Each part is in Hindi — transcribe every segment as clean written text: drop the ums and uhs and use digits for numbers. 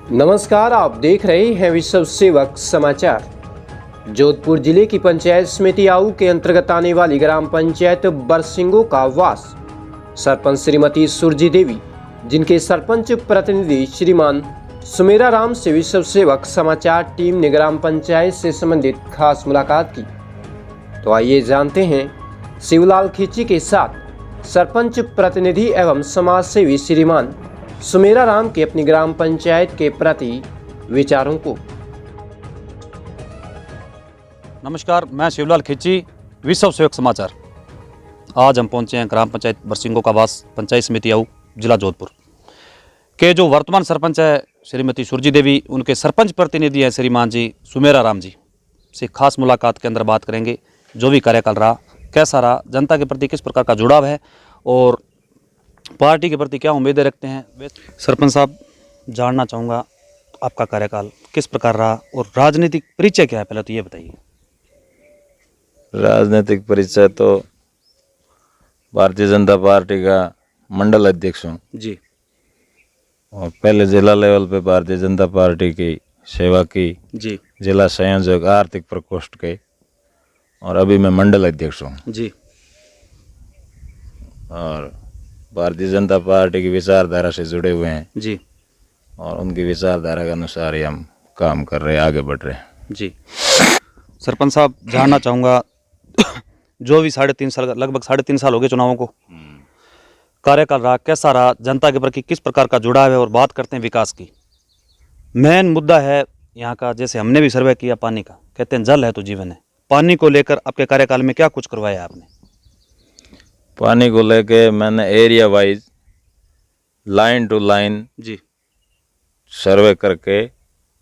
नमस्कार, आप देख रहे हैं विश्व सेवक समाचार। जोधपुर जिले की पंचायत समिति आऊ के अंतर्गत आने वाली ग्राम पंचायत बरसिंगो का वास सरपंच श्रीमती सुरजी देवी, जिनके सरपंच प्रतिनिधि श्रीमान सुमेरा राम से विश्व सेवक समाचार टीम ने ग्राम पंचायत से संबंधित खास मुलाकात की। तो आइए जानते हैं शिवलाल खींची के साथ सरपंच प्रतिनिधि एवं समाज सेवी श्रीमान सुमेरा राम के अपनी ग्राम पंचायत के प्रति विचारों को। नमस्कार, मैं शिवलाल खींची, विश्व सेवक समाचार। आज हम पहुंचे हैं ग्राम पंचायत बरसिंगो का वास, पंचायत समिति आऊ, जिला जोधपुर के जो वर्तमान सरपंच है श्रीमती सुरजी देवी, उनके सरपंच प्रतिनिधि हैं श्रीमान जी सुमेरा राम जी से खास मुलाकात के अंदर बात करेंगे। जो भी कार्यकाल रहा, कैसा रहा, जनता के प्रति किस प्रकार का जुड़ाव है और पार्टी के प्रति क्या उम्मीदें रखते हैं। सरपंच साहब, जानना चाहूँगा आपका कार्यकाल किस प्रकार रहा और राजनीतिक परिचय क्या है, पहले तो ये बताइए। राजनीतिक परिचय तो भारतीय जनता पार्टी का मंडल अध्यक्ष हूँ जी, और पहले जिला लेवल पे भारतीय जनता पार्टी की सेवा की जी जिला संयोजक आर्थिक प्रकोष्ठ के, और अभी मैं मंडल अध्यक्ष हूँ जी। और भारतीय जनता पार्टी की विचारधारा से जुड़े हुए हैं जी और उनकी विचारधारा के अनुसार ही हम काम कर रहे हैं, आगे बढ़ रहे हैं जी। सरपंच साहब, जानना चाहूँगा जो भी 3.5 साल, लगभग 3.5 साल हो गए चुनावों को, कार्यकाल रहा, कैसा रहा, जनता के प्रति किस प्रकार का जुड़ाव है। और बात करते हैं विकास की। मेन मुद्दा है यहाँ का, जैसे हमने भी सर्वे किया पानी का, कहते हैं जल है तो जीवन है। पानी को लेकर आपके कार्यकाल में क्या कुछ करवाया आपने? पानी को लेके मैंने area wise line to line जी सर्वे करके,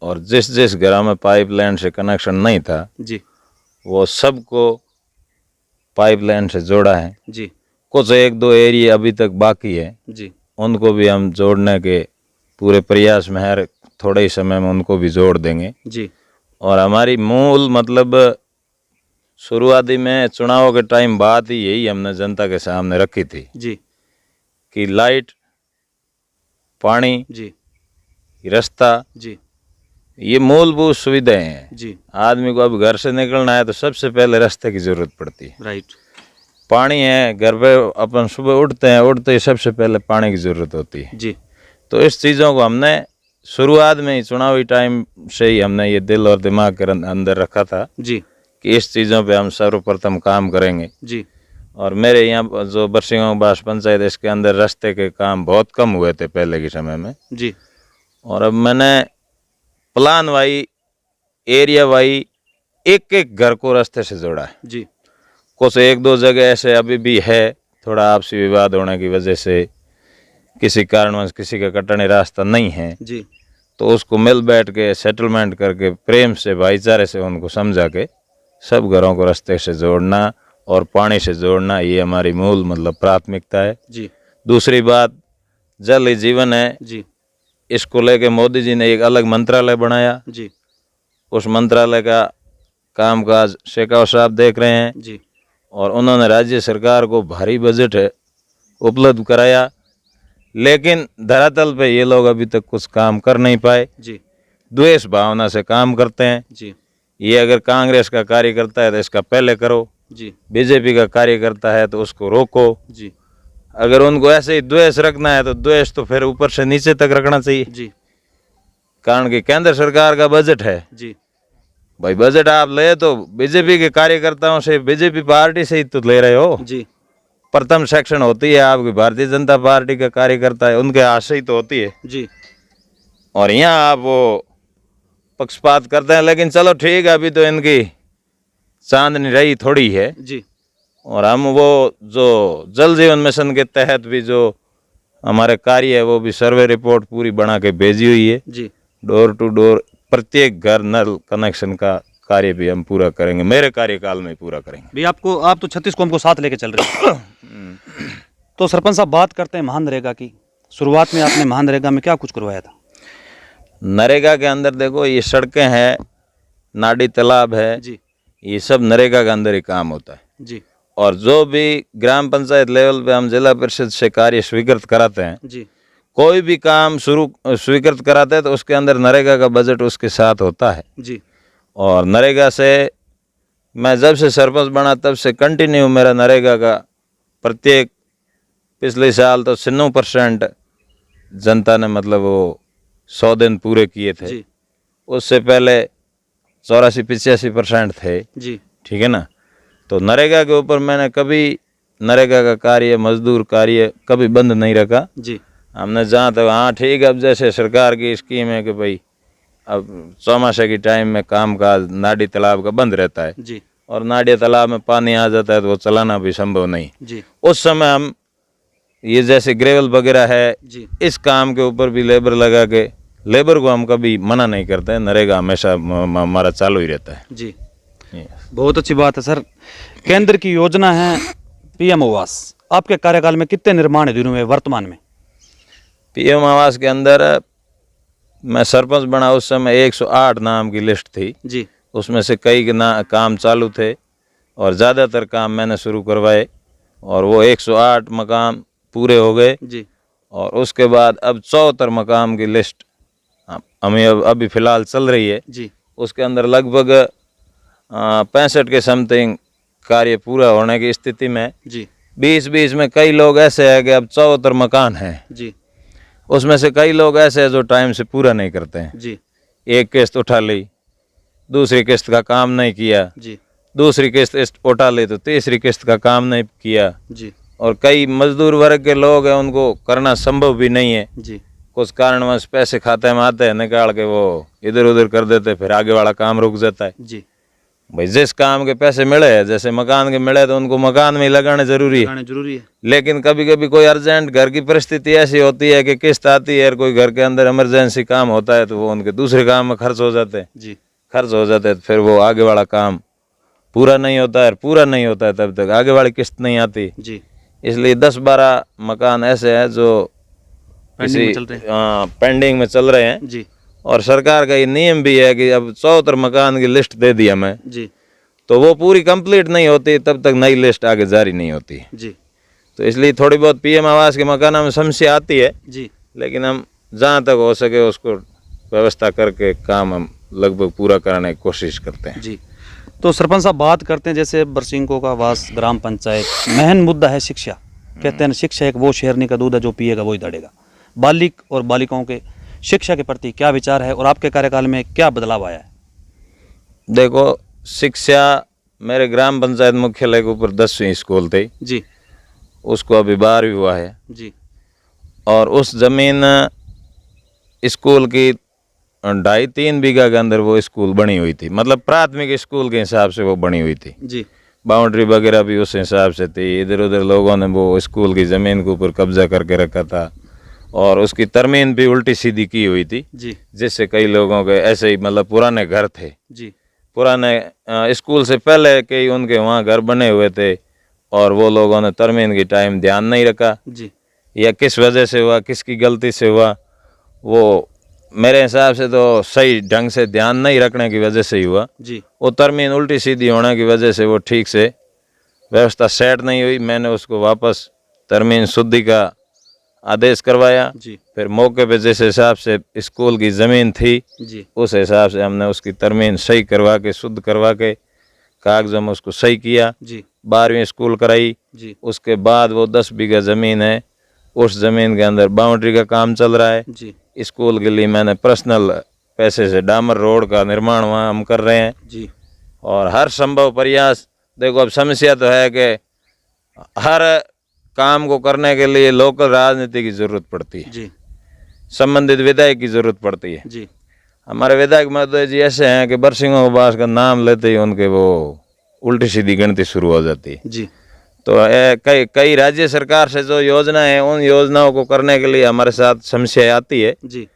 और जिस जिस घरों में पाइपलाइन से कनेक्शन नहीं था जी वो सबको पाइपलाइन से जोड़ा है। जी कुछ 1-2 एरिया अभी तक बाकी है, जी उनको भी हम जोड़ने के पूरे प्रयास में है। थोड़े ही समय में उनको भी जोड़ देंगे जी। और हमारी मूल मतलब शुरुआती में चुनाव के टाइम बात ही यही हमने जनता के सामने रखी थी जी कि लाइट, पानी, जी रास्ता, जी ये मूलभूत सुविधाएं हैं। जी। आदमी को अब घर से निकलना है तो सबसे पहले रास्ते की जरूरत पड़ती है। राइट। पानी है, घर पे अपन सुबह उठते हैं, उठते ही सबसे पहले पानी की जरूरत होती है जी। तो इस चीज़ों को हमने शुरुआत में ही, चुनावी टाइम से ही हमने ये दिल और दिमाग के अंदर रखा था जी कि इस चीज़ों पे हम सर्वप्रथम काम करेंगे। जी और मेरे यहाँ जो बरसिंगो बास पंचायत, इसके अंदर रास्ते के काम बहुत कम हुए थे पहले के समय में जी। और अब मैंने प्लान वाई, एरिया वाई, एक एक घर को रास्ते से जोड़ा है जी। कुछ 1-2 जगह ऐसे अभी भी है, थोड़ा आपसी विवाद होने की वजह से किसी कारणवश किसी का कटने रास्ता नहीं है जी तो उसको मिल बैठ के सेटलमेंट करके प्रेम से, भाईचारे से उनको समझा के सब घरों को रास्ते से जोड़ना और पानी से जोड़ना, ये हमारी मूल मतलब प्राथमिकता है जी। दूसरी बात, जल ही जीवन है जी इसको लेके मोदी जी ने एक अलग मंत्रालय बनाया। जी उस मंत्रालय का कामकाज शेखावत साहब देख रहे हैं जी। और उन्होंने राज्य सरकार को भारी बजट उपलब्ध कराया, लेकिन धरातल पे ये लोग अभी तक कुछ काम कर नहीं पाए। जी। द्वेष भावना से काम करते हैं। जी ये अगर कांग्रेस का कार्यकर्ता है तो इसका पहले करो, जी। बीजेपी का कार्यकर्ता है तो उसको रोको। जी अगर उनको ऐसे ही द्वेष रखना है तो द्वेष तो फिर ऊपर से नीचे तक रखना चाहिए। जी। कारण कि केंद्र सरकार का बजट है जी भाई, बजट आप ले तो बीजेपी के कार्यकर्ताओं से, बीजेपी पार्टी से ही तो ले रहे हो। जी। प्रथम सेक्शन होती है आपकी भारतीय जनता पार्टी का कार्यकर्ता है, उनके हाथ से ही तो होती है। जी। और यहाँ आप वो पक्षपात करते हैं, लेकिन चलो ठीक है, अभी तो इनकी चांदनी रही थोड़ी है। जी। और हम वो जो जल जीवन मिशन के तहत भी जो हमारे कार्य है वो भी सर्वे रिपोर्ट पूरी बना के भेजी हुई है। जी। डोर टू डोर प्रत्येक घर नल कनेक्शन का कार्य भी हम पूरा करेंगे, मेरे कार्यकाल में पूरा करेंगे। भी आप तो 36 कौम को साथ लेके चल रहे हो। तो सरपंच साहब, बात करते हैं महानरेगा की। शुरुआत में आपने महानरेगा में क्या कुछ करवाया था? नरेगा के अंदर देखो, ये सड़कें हैं, नाडी तालाब है जी। ये सब नरेगा के अंदर ही काम होता है जी और जो भी ग्राम पंचायत लेवल पे हम जिला परिषद से कार्य स्वीकृत कराते हैं जी कोई भी काम शुरू स्वीकृत कराते हैं तो उसके अंदर नरेगा का बजट उसके साथ होता है। जी। और नरेगा से मैं जब से सरपंच बना तब से कंटिन्यू मेरा नरेगा का प्रत्येक पिछले साल तो 96% जनता ने मतलब वो 100 दिन पूरे किए थे। जी। उससे पहले 84-85% थे। जी। ठीक है ना। तो नरेगा के ऊपर मैंने कभी नरेगा का कार्य मजदूर कार्य कभी बंद नहीं रखा। जी। हमने जहाँ तक हाँ ठीक है, अब जैसे सरकार की स्कीम है कि भाई अब चौमासे की टाइम में काम काज नाडी तालाब का बंद रहता है। जी। और नाडी तालाब में पानी आ जाता है तो वो चलाना भी संभव नहीं। जी। उस समय हम ये जैसे ग्रेवल वगैरह है, जी। इस काम के ऊपर भी लेबर लगा के, लेबर को हम कभी मना नहीं करते हैं। नरेगा हमेशा हमारा चालू ही रहता है। जी। बहुत अच्छी बात है सर। केंद्र की योजना है पीएम आवास, आपके कार्यकाल में कितने निर्माण है दिनों में वर्तमान में? पीएम आवास के अंदर मैं सरपंच बना उस समय 108 नाम की लिस्ट थी। जी। उसमें से कई के काम चालू थे और ज़्यादातर काम मैंने शुरू करवाए और वो 108 मकाम पूरे हो गए। जी। और उसके बाद अब 74 मकाम की लिस्ट हमें अभी फ़िलहाल चल रही है। जी। उसके अंदर लगभग 65 के समथिंग कार्य पूरा होने की स्थिति में। जी। 20-20 में कई लोग ऐसे हैं कि अब 74 मकान हैं, जी। उसमें से कई लोग ऐसे हैं जो टाइम से पूरा नहीं करते हैं। जी। एक किस्त उठा ली, दूसरी किस्त का काम नहीं किया, जी। दूसरी किस्त उठा ली तो तीसरी किस्त का काम नहीं किया। जी। और कई मजदूर वर्ग के लोग हैं, उनको करना संभव भी नहीं है। जी। कुछ कारणवश पैसे खाते में आते हैं, निकाल के वो इधर उधर कर देते, फिर आगे वाला काम रुक जाता है। जी। भाई जिस काम के पैसे मिले हैं, जैसे मकान के मिले तो उनको मकान में ही लगाने जरूरी है। लगाने जरूरी है। लेकिन कभी कभी कोई अर्जेंट घर की परिस्थिति ऐसी होती है कि किस्त आती है और कोई घर के अंदर इमरजेंसी काम होता है तो वो उनके दूसरे काम में खर्च हो जाते हैं। जी। खर्च हो जाते हैं तो फिर वो आगे वाला काम पूरा नहीं होता है, पूरा नहीं होता है तब तक आगे वाली किस्त नहीं आती। जी। इसलिए 10-12 मकान ऐसे हैं जो पेंडिंग में चल रहे हैं। जी। और सरकार का ये नियम भी है कि अब 74 मकान की लिस्ट दे दी हमें, जी। तो वो पूरी कंप्लीट नहीं होती तब तक नई लिस्ट आगे जारी नहीं होती। जी। तो इसलिए थोड़ी बहुत पीएम आवास के मकानों में समस्या आती है। जी। लेकिन हम जहाँ तक हो सके उसको व्यवस्था करके काम हम लगभग पूरा कराने की कोशिश करते हैं। जी। तो सरपंच साहब बात करते हैं जैसे बरसिंगो का वास ग्राम पंचायत, मेन मुद्दा है शिक्षा। कहते हैं शिक्षा एक वो शेरनी का दूध है जो पिएगा वही दड़ेगा। बालिक और बालिकाओं के शिक्षा के प्रति क्या विचार है और आपके कार्यकाल में क्या बदलाव आया है? देखो, शिक्षा मेरे ग्राम पंचायत मुख्यालय के ऊपर 10वीं स्कूल थी। जी। उसको अभी 12वीं हुआ है। जी। और उस जमीन स्कूल की 2.5-3 बीघा के अंदर वो स्कूल बनी हुई थी, मतलब प्राथमिक स्कूल के हिसाब से वो बनी हुई थी। जी। बाउंड्री वगैरह भी उस हिसाब से थी। इधर उधर लोगों ने वो स्कूल की ज़मीन के ऊपर कब्जा करके रखा था और उसकी तरमीन भी उल्टी सीधी की हुई थी। जी। जिससे कई लोगों के ऐसे ही मतलब पुराने घर थे। जी। पुराने स्कूल से पहले कई उनके वहाँ घर बने हुए थे और वो लोगों ने तरमीन की टाइम ध्यान नहीं रखा। जी। या किस वजह से हुआ, किसकी गलती से हुआ, वो मेरे हिसाब से तो सही ढंग से ध्यान नहीं रखने की वजह से ही हुआ। जी। वो तरमीन उल्टी सीधी होने की वजह से वो ठीक से व्यवस्था सेट नहीं हुई। मैंने उसको वापस तरमीन शुद्धि का आदेश करवाया। जी। फिर मौके पे जिस हिसाब से स्कूल की ज़मीन थी जी। उस हिसाब से हमने उसकी तरमीन सही करवा के, शुद्ध करवा के, कागज़ों में उसको सही किया। जी। 12वीं स्कूल कराई। जी। उसके बाद वो 10 बीघा ज़मीन है, उस ज़मीन के अंदर बाउंड्री का काम चल रहा है। जी। स्कूल के लिए मैंने पर्सनल पैसे से डामर रोड का निर्माण वहाँ हम कर रहे हैं। जी। और हर संभव प्रयास, देखो अब समस्या तो है कि हर काम को करने के लिए लोकल राजनीति की ज़रूरत पड़ती है। जी। संबंधित विधायक की ज़रूरत पड़ती है। जी। हमारे विधायक महोदय जी ऐसे हैं कि बरसिंगो बास का नाम लेते ही उनके वो उल्टी सीधी गिनती शुरू हो जाती है। जी। तो कई राज्य सरकार से जो योजना है उन योजनाओं को करने के लिए हमारे साथ समस्या आती है। जी।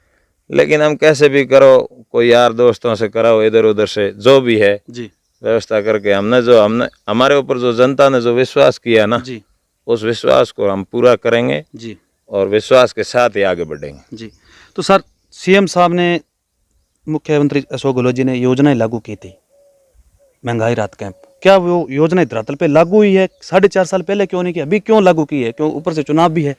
लेकिन हम कैसे भी करो, कोई यार दोस्तों से कराओ, इधर उधर से जो भी है जी। व्यवस्था करके हमने हमारे ऊपर जो जनता ने जो विश्वास किया ना, जी। उस विश्वास को हम पूरा करेंगे। जी। और विश्वास के साथ ही आगे बढ़ेंगे। जी। तो सर, सीएम साहब ने, मुख्यमंत्री अशोक गहलोत जी ने योजनाएं लागू की थी, महंगाई राहत कैंप, क्या वो योजनाएं धरातल पे लागू हुई है? 4.5 साल पहले क्यों नहीं की, अभी क्यों लागू की है? क्यों? ऊपर से चुनाव भी है,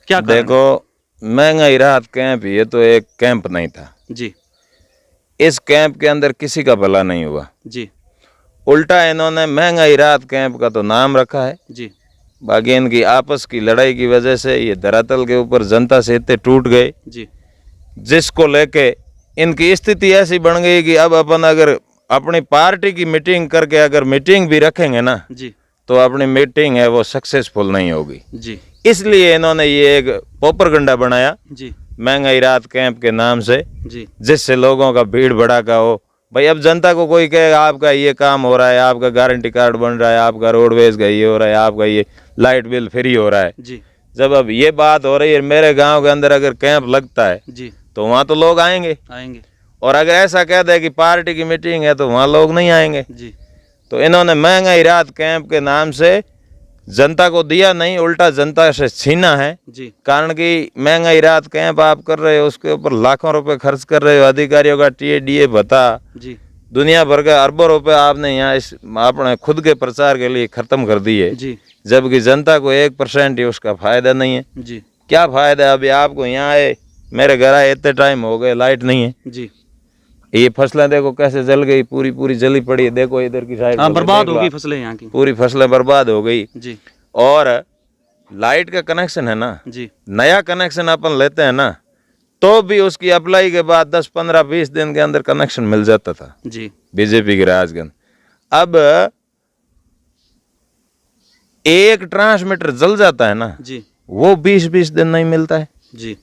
क्या कारण है? देखो, महंगाई राहत कैंप, ये तो एक कैंप नहीं था जी इस कैंप के अंदर किसी का भला नहीं हुआ जी उल्टा इन्होंने महंगाई राहत कैंप का तो नाम रखा है जी बाकी इनकी आपस की लड़ाई की वजह से ये धरातल के ऊपर जनता से इतने टूट गए जी जिसको लेके इनकी स्थिति ऐसी बन गई कि अब अपन अगर अपनी पार्टी की मीटिंग करके अगर मीटिंग भी रखेंगे ना जी तो अपनी मीटिंग है वो सक्सेसफुल नहीं होगी जी इसलिए इन्होंने ये एक पोपरगंडा बनाया जी महंगाई राहत कैंप के नाम से जी जिससे लोगों का भीड़ भड़ाका हो भाई अब जनता को कोई कहेगा आपका ये काम हो रहा है आपका गारंटी कार्ड बन रहा है आपका रोडवेज का ये हो रहा है आपका ये लाइट बिल फ्री हो रहा है जी जब अब ये बात हो रही है मेरे गांव के अंदर अगर कैंप लगता है जी तो वहाँ तो लोग आएंगे आएंगे और अगर ऐसा कह दे कि पार्टी की मीटिंग है तो वहाँ लोग नहीं आएंगे जी तो इन्होंने महंगाई राहत कैंप के नाम से जनता को दिया नहीं उल्टा जनता से छीना है जी कारण कि महंगाई राहत कैंप आप कर रहे हो उसके ऊपर लाखों रुपए खर्च कर रहे हो अधिकारियों का टीए भत्ता जी दुनिया भर का अरबों रुपए आपने यहाँ इस अपने खुद के प्रचार के लिए खत्म कर दिए जी जबकि जनता को 1% ही उसका फायदा नहीं है जी क्या फायदा है अभी आपको यहाँ आए मेरे घर आए इतने टाइम हो गए लाइट नहीं है जी ये फसलें देखो कैसे जल गई पूरी पूरी जली पड़ी है देखो इधर की साइड हाँ बर्बाद हो गई फसलें यहाँ की पूरी फसलें बर्बाद हो गई जी और लाइट का कनेक्शन है ना जी नया कनेक्शन अपन लेते हैं ना तो भी उसकी अप्लाई के बाद 10 15 20 दिन के अंदर कनेक्शन मिल जाता था जी बीजेपी के राज के अंदर अब एक ट्रांसमीटर जल जाता है ना जी वो 20-20 दिन नहीं मिलता है जी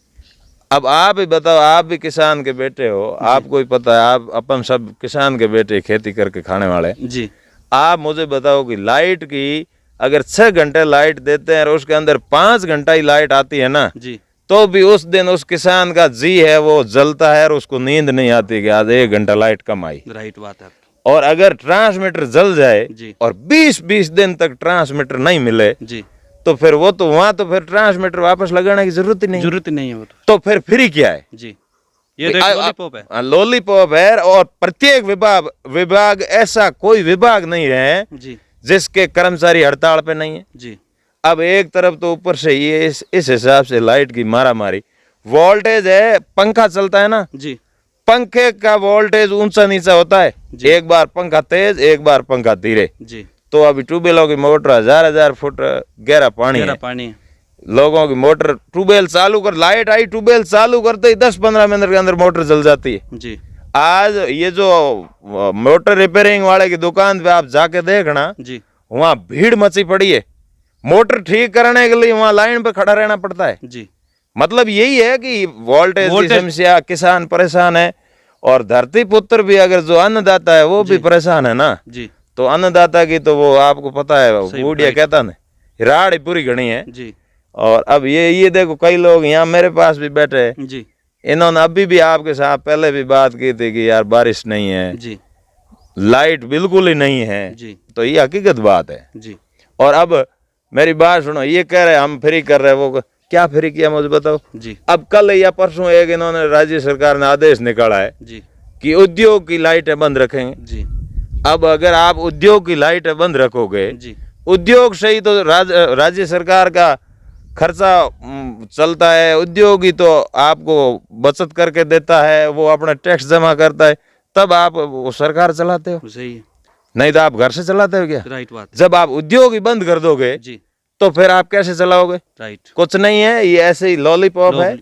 अब आप ही बताओ आप भी किसान के बेटे हो आपको ही पता है आप अपन सब किसान के बेटे खेती करके खाने वाले जी आप मुझे बताओ कि लाइट की अगर 6 घंटे लाइट देते हैं और उसके अंदर 5 घंटा ही लाइट आती है ना जी तो भी उस दिन उस किसान का जी है वो जलता है और उसको नींद नहीं आती कि आज 1 घंटा लाइट कम आई राइट बात है और अगर ट्रांसमीटर जल जाए जी और 20-20 दिन तक ट्रांसमीटर नहीं मिले जी तो फिर वो तो वहां तो फिर ट्रांसमीटर वापस लगाने की जरूरत ही नहीं जरूरत ही नहीं है वो तो फिर फ्री क्या है जी ये तो एक लॉलीपॉप है लॉलीपॉप है और प्रत्येक विभाग ऐसा कोई विभाग नहीं है जी जिसके कर्मचारी हड़ताल पे नहीं है जी अब एक तरफ तो ऊपर से ये इस हिसाब से लाइट की मारा मारी वोल्टेज है पंखा चलता है ना जी पंखे का वोल्टेज ऊंचा नीचा होता है एक बार पंखा तेज एक बार पंखा धीरे जी तो अभी ट्यूबवेलों की मोटर 1000 फुट गहरा पानी है पानी लोगों की मोटर ट्यूबवेल चालू कर लाइट आई ट्यूबवेल चालू करते ही 10-15 मिनट के अंदर मोटर जल जाती है जी आज ये जो मोटर रिपेयरिंग वाले की दुकान पे आप जाके देखना जी वहाँ भीड़ मची पड़ी है मोटर ठीक करने के लिए वहाँ लाइन पे खड़ा रहना पड़ता है जी मतलब यही है कि वोल्टेज की समस्या किसान परेशान है और धरती पुत्र भी अगर जो अन्नदाता है वो भी परेशान है ना जी तो अन्नदाता की तो वो आपको पता है बूढ़िया कहता ना राड़ ही पूरी घनी है जी और अब ये देखो कई लोग यहाँ मेरे पास भी बैठे हैं जी इन्होंने अभी भी आपके साथ पहले भी बात की थी कि यार बारिश नहीं है जी लाइट बिल्कुल ही नहीं है जी तो ये हकीकत बात है जी और अब मेरी बात सुनो ये कह रहे हम फ्री कर रहे हैं वो क्या फ्री किया मुझे बताओ जी अब कल या परसों एक इन्होंने राज्य सरकार ने आदेश निकाला है जी कि उद्योग की लाइटें बंद रखेंगे जी अब अगर आप उद्योग की लाइटें बंद रखोगे जी उद्योग से ही तो राज्य सरकार का खर्चा चलता है उद्योग ही तो आपको बचत करके देता है वो अपना टैक्स जमा करता है तब आप वो सरकार चलाते हो सही है नहीं तो आप घर से चलाते हो क्या राइट बात जब आप उद्योग ही बंद कर दोगे जी तो फिर आप कैसे चलाओगे राइट कुछ नहीं है ये ऐसे ही लॉलीपॉप है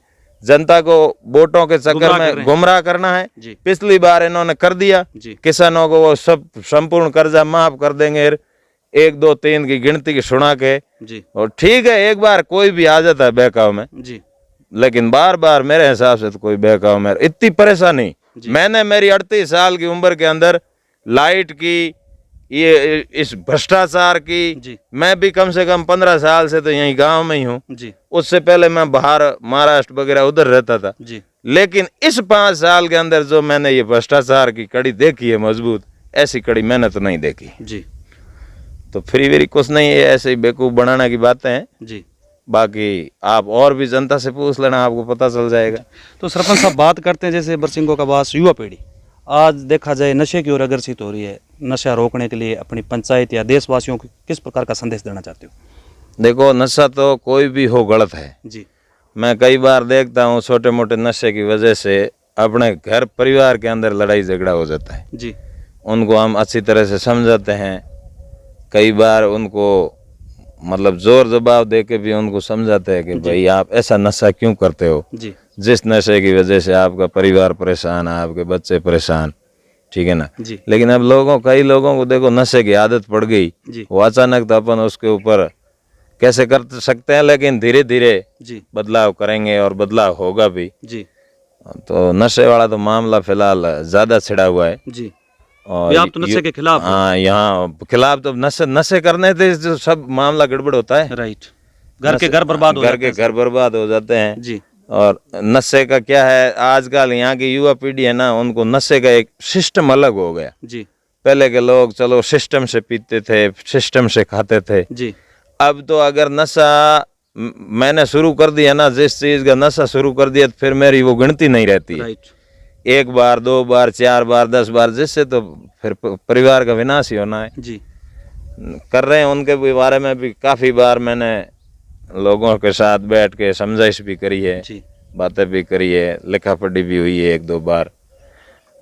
जनता को वोटों के चक्कर में गुमराह करना है जी पिछली बार इन्होंने कर दिया जी किसानों को वो सब संपूर्ण कर्जा माफ कर देंगे 1 2 3 की गिनती की सुना के जी और ठीक है एक बार कोई भी आ जाता है बहकाव में जी लेकिन बार बार मेरे हिसाब से तो कोई बहकाव में इतनी परेशानी मैंने मेरी 38 साल की उम्र के अंदर लाइट की ये इस भ्रष्टाचार की जी मैं भी कम से कम 15 साल से तो यहीं गांव में ही हूँ जी उससे पहले मैं बाहर महाराष्ट्र वगैरह उधर रहता था जी लेकिन इस 5 साल के अंदर जो मैंने ये भ्रष्टाचार की कड़ी देखी है मजबूत ऐसी कड़ी मैंने तो नहीं देखी जी तो फ्री वेरी कुछ नहीं है ऐसे ही बेवकूफ बनाने की बातें हैं जी बाकी आप और भी जनता से पूछ लेना आपको पता चल जाएगा तो सरपंच साहब बात करते हैं जैसे बरसिंगों का बास युवा पीढ़ी आज देखा जाए नशे की ओर अग्रसित हो रही है नशा रोकने के लिए अपनी पंचायत या देशवासियों को किस प्रकार का संदेश देना चाहते हो देखो नशा तो कोई भी हो गलत है जी मैं कई बार देखता हूँ छोटे मोटे नशे की वजह से अपने घर परिवार के अंदर लड़ाई झगड़ा हो जाता है। जी उनको हम अच्छी तरह से समझाते हैं, कई बार उनको मतलब जोर जवाब दे के भी उनको समझाते हैं कि भाई आप ऐसा नशा क्यों करते हो, जी जिस नशे की वजह से आपका परिवार परेशान है, आपके बच्चे परेशान, ठीक है ना। जी लेकिन अब कई लोगों को देखो नशे की आदत पड़ गई, जी वो अचानक तो अपन उसके ऊपर कैसे कर सकते हैं, लेकिन धीरे धीरे जी बदलाव करेंगे और बदलाव होगा भी। जी तो नशे वाला तो मामला फिलहाल ज्यादा छिड़ा हुआ है। जी और भी आप तो नशे के खिलाफ हो। हाँ, यहाँ खिलाफ तो नशे करने से जो सब मामला गड़बड़ होता है। राइट, घर के घर बर्बाद हो घर जाते के हैं। घर बर्बाद हो जाते हैं। जी और नशे का क्या है, आजकल यहाँ की युवा पीढ़ी है ना, उनको नशे का एक सिस्टम अलग हो गया। जी पहले के लोग चलो सिस्टम से पीते थे, सिस्टम से खाते थे। जी अब तो अगर नशा मैंने शुरू कर दिया ना, जिस चीज का नशा शुरू कर दिया, तो फिर मेरी वो गिनती नहीं रहती है। राइट, एक बार, 2 बार, 4 बार, 10 बार, जिससे तो फिर परिवार का विनाश ही होना है। जी कर रहे हैं। उनके भी बारे में भी काफी बार मैंने लोगों के साथ बैठ के समझाइश भी करी है, जी बातें भी करी है, लिखा पढ़ी भी हुई है 1-2 बार।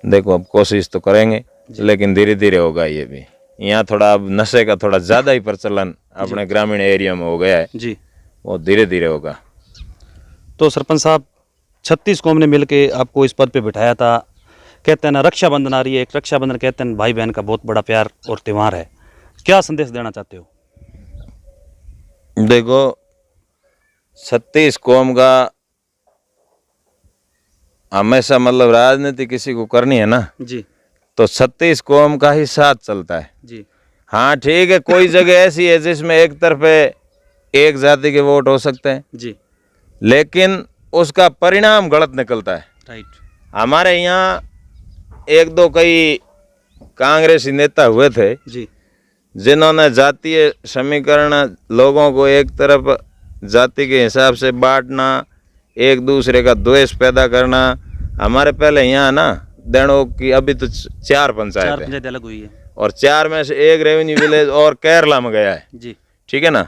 देखो अब कोशिश तो करेंगे, लेकिन धीरे धीरे होगा ये भी। यहाँ थोड़ा अब नशे का थोड़ा ज्यादा ही प्रचलन अपने ग्रामीण एरिया में हो गया है, जी। वो धीरे धीरे होगा। तो सरपंच साहब, 36 कौम ने मिलके आपको इस पद पे बिठाया था। कहते हैं ना, रक्षाबंधन आ रही है, एक रक्षाबंधन कहते हैं भाई बहन का बहुत बड़ा प्यार और त्यौहार है। क्या संदेश देना चाहते हो? देखो 36 कौम का हमेशा मतलब राजनीति किसी को करनी है ना, जी तो 36 कौम का ही साथ चलता है। जी हाँ ठीक है, कोई जगह ऐसी है जिसमें एक तरफे एक जाति के वोट हो सकते हैं, जी लेकिन उसका परिणाम गलत निकलता है। राइट, हमारे यहाँ 1-2 कई कांग्रेसी नेता हुए थे जी जिन्होंने जातीय समीकरण, लोगों को एक तरफ जाति के हिसाब से बांटना, एक दूसरे का द्वेष पैदा करना। हमारे पहले यहाँ ना देणों की अभी तो 4 पंचायत है, पंचायत अलग हुई है। और 4 में से 1 रेवेन्यू विलेज और केरला में गया है, जी ठीक है ना।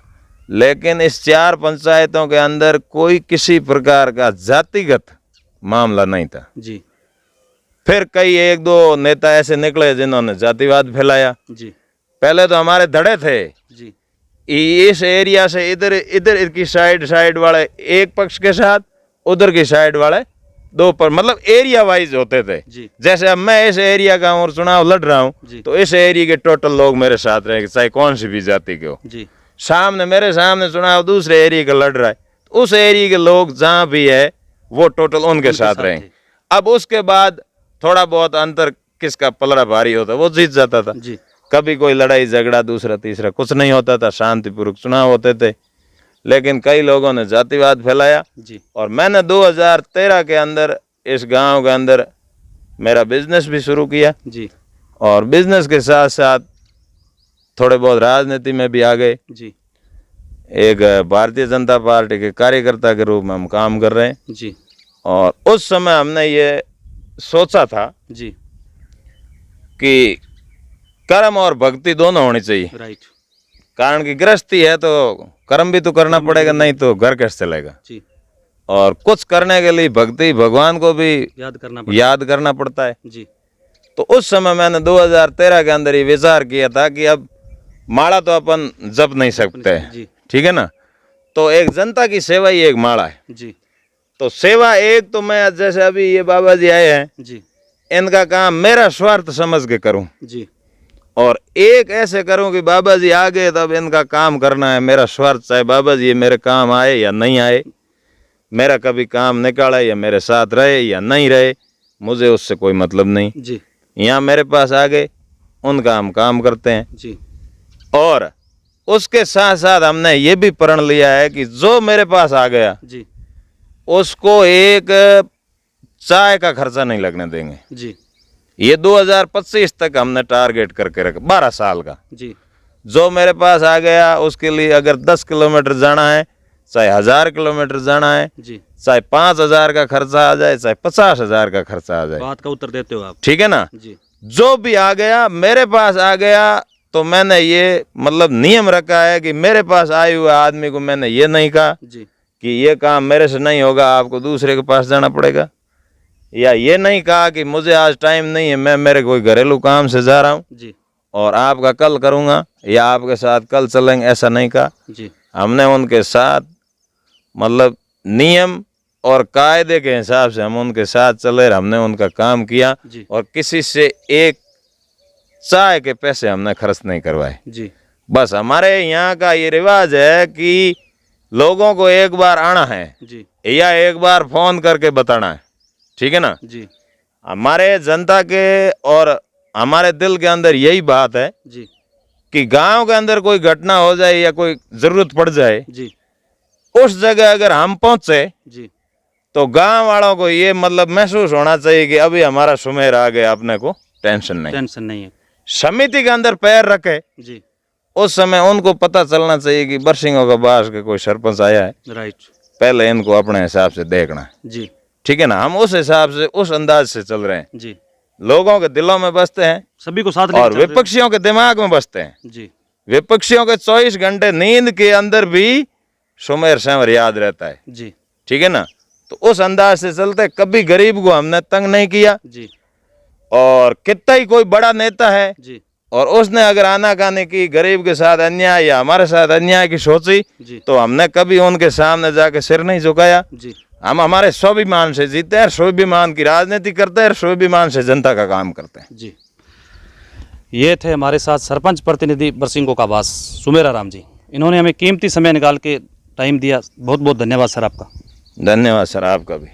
लेकिन इस 4 पंचायतों के अंदर कोई किसी प्रकार का जातिगत मामला नहीं था। जी फिर कई 1-2 नेता ऐसे निकले जिन्होंने जातिवाद फैलाया। जी पहले तो हमारे धड़े थे, जी इस एरिया से इधर की साइड वाले एक पक्ष के साथ, उधर की साइड वाले 2 पर, मतलब एरिया वाइज होते थे। जी जैसे अब मैं इस एरिया का हूँ और चुनाव लड़ रहा जी। हूँ, तो इस एरिया के टोटल लोग मेरे साथ रहेंगे, चाहे कौन सी भी जाति के हो। जी मेरे सामने चुनाव दूसरे एरिया का लड़ रहा है, तो उस एरिया के लोग जहाँ भी है वो टोटल उनके साथ रहेंगे। अब उसके बाद थोड़ा बहुत अंतर, किसका पलड़ा भारी होता वो जीत जाता था। जी कभी कोई लड़ाई झगड़ा दूसरा तीसरा कुछ नहीं होता था, शांतिपूर्वक चुनाव होते थे। लेकिन कई लोगों ने जातिवाद फैलाया, जी और मैंने 2013 के अंदर इस गांव के अंदर मेरा बिजनेस भी शुरू किया, जी और बिजनेस के साथ साथ थोड़े बहुत राजनीति में भी आ गए। जी एक भारतीय जनता पार्टी के कार्यकर्ता के रूप में हम काम कर रहे हैं। जी और उस समय हमने ये सोचा था जी कि कर्म और भक्ति दोनों होनी चाहिए। राइट, कारण कि गृहस्थी है तो कर्म भी तो करना पड़ेगा, नहीं तो घर कैसे चलेगा। जी और कुछ करने के लिए भक्ति, भगवान को भी याद करना पड़ता है। जी। तो उस समय मैंने 2013 के अंदर ये विचार किया था कि अब माला तो अपन जप नहीं सकते, जी ठीक है ना। तो एक जनता की सेवा ही एक माला है। जी तो सेवा एक तो मैं, जैसे अभी ये बाबा जी आए हैं, जी इनका काम मेरा स्वार्थ समझ के करूं, जी और एक ऐसे करूं कि बाबा जी आ गए तब इनका काम करना है, मेरा स्वार्थ, चाहे बाबा जी मेरे काम आए या नहीं आए, मेरा कभी काम निकाले या मेरे साथ रहे या नहीं रहे, मुझे उससे कोई मतलब नहीं। जी यहाँ मेरे पास आ गए, उनका हम काम करते हैं। जी और उसके साथ साथ हमने ये भी प्रण लिया है कि जो मेरे पास आ गया जी उसको एक चाय का खर्चा नहीं लगने देंगे। जी ये 2025 तक हमने टारगेट करके रखा, 12 साल का। जी जो मेरे पास आ गया उसके लिए अगर 10 किलोमीटर जाना है, चाहे 1000 किलोमीटर जाना है, जी, चाहे 5000 का खर्चा आ जाए, चाहे 50,000 का खर्चा आ जाए, बात का उत्तर देते हो आप, ठीक है ना। जी जो भी आ गया, मेरे पास आ गया, तो मैंने ये मतलब नियम रखा है कि मेरे पास आए हुए आदमी को मैंने ये नहीं कहा जी कि ये काम मेरे से नहीं होगा, आपको दूसरे के पास जाना पड़ेगा, या ये नहीं कहा कि मुझे आज टाइम नहीं है, मैं मेरे कोई घरेलू काम से जा रहा हूँ जी और आपका कल करूँगा या आपके साथ कल चलेंगे, ऐसा नहीं कहा। जी हमने उनके साथ मतलब नियम और कायदे के हिसाब से हम उनके साथ चले, हमने उनका काम किया जी और किसी से एक चाय के पैसे हमने खर्च नहीं करवाए। जी बस हमारे यहाँ का ये रिवाज है कि लोगों को एक बार आना है जी या एक बार फोन करके बताना है, ठीक है ना। जी हमारे जनता के और हमारे दिल के अंदर यही बात है जी कि गांव के अंदर कोई घटना हो जाए या कोई जरूरत पड़ जाए, जी उस जगह अगर हम पहुंचे जी तो गांव वालों को ये मतलब महसूस होना चाहिए कि अभी हमारा सुमेर आ गया, अपने को टेंशन नहीं। टेंशन नहीं है। समिति के अंदर पैर रखे जी उस समय उनको पता चलना चाहिए कि बरसिंगों का बास के कोई सरपंच आया है, राइट। पहले इनको अपने हिसाब से देखना है, जी ठीक है ना। हम उस हिसाब से उस अंदाज से चल रहे हैं, जी लोगों के दिलों में बसते हैं सभी को साथ लेके और चल रहे हैं। विपक्षियों के दिमाग में बसते हैं। जी विपक्षियों के 24 घंटे नींद के अंदर भी सुमेर सेंवर याद रहता है, जी ठीक है ना। तो उस अंदाज से चलते, कभी गरीब को हमने तंग नहीं किया। जी और कितना ही कोई बड़ा नेता है जी और उसने अगर आनाकानी की, गरीब के साथ अन्याय या हमारे साथ अन्याय की सोची, जी तो हमने कभी उनके सामने जाके सिर नहीं झुकाया। जी हम हमारे स्वाभिमान से जीते हैं, स्वाभिमान की राजनीति करते हैं, स्वाभिमान से जनता का काम करते हैं। जी ये थे हमारे साथ सरपंच प्रतिनिधि बरसिंगो का वास सुमेरा राम जी। इन्होंने हमें कीमती समय निकाल के टाइम दिया। बहुत बहुत धन्यवाद सर आपका। धन्यवाद सर आपका भी।